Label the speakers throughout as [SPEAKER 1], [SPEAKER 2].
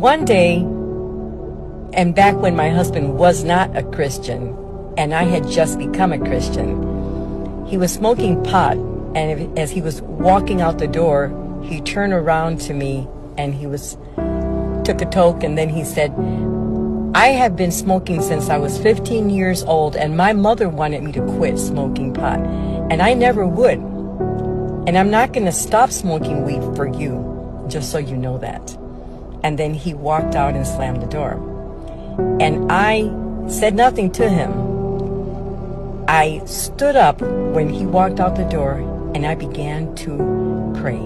[SPEAKER 1] One day, and back when my husband was not a Christian, and I had just become a Christian, he was smoking pot, and as he was walking out the door, he turned around to me and took a toke, and then he said, "I have been smoking since I was 15 years old, and my mother wanted me to quit smoking pot, and I never would. And I'm not going to stop smoking weed for you, just so you know that." And then he walked out and slammed the door. And I said nothing to him. I stood up when he walked out the door, and I began to pray.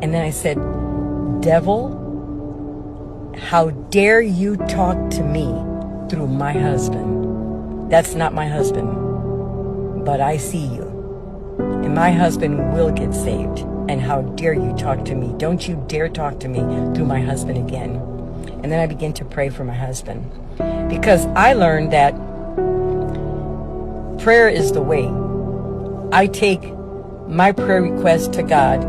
[SPEAKER 1] And then I said, "Devil, how dare you talk to me through my husband? That's not my husband, but I see you. And my husband will get saved. And how dare you talk to me? Don't you dare talk to me through my husband again." And then I began to pray for my husband, because I learned that prayer is the way. I take my prayer request to God.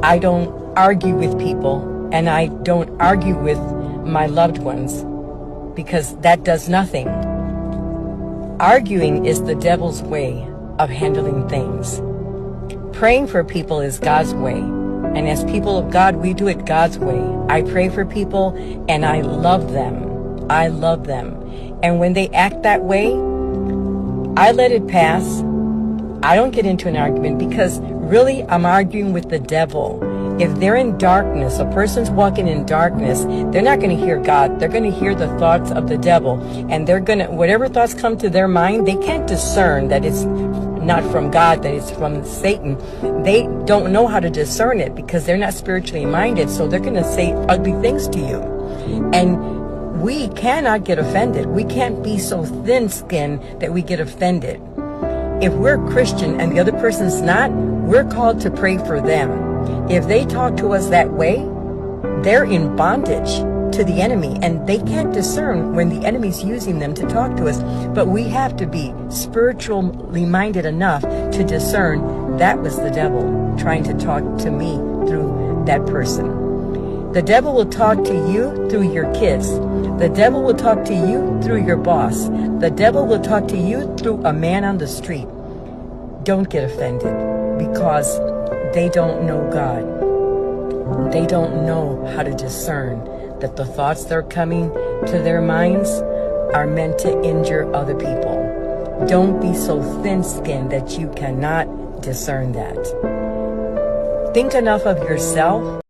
[SPEAKER 1] I don't argue with people, and I don't argue with my loved ones, because that does nothing. Arguing is the devil's way of handling things. Praying for people is God's way. And as people of God, we do it God's way. I pray for people and I love them. I love them. And when they act that way, I let it pass. I don't get into an argument, because really I'm arguing with the devil. If they're in darkness, a person's walking in darkness, they're not going to hear God. They're going to hear the thoughts of the devil. And they're going to, whatever thoughts come to their mind, they can't discern that it's not from God, that it's from Satan. They don't know how to discern it, because they're not spiritually minded. So they're going to say ugly things to you. And we cannot get offended. We can't be so thin-skinned that we get offended. If we're Christian and the other person's not, we're called to pray for them. If they talk to us that way, they're in bondage to the enemy, and they can't discern when the enemy's using them to talk to us. But we have to be spiritually minded enough to discern that was the devil trying to talk to me through that person. The devil will talk to you through your kids. The devil will talk to you through your boss. The devil will talk to you through a man on the street. Don't get offended, because they don't know God. They don't know how to discern that the thoughts that are coming to their minds are meant to injure other people. Don't be so thin-skinned that you cannot discern that. Think enough of yourself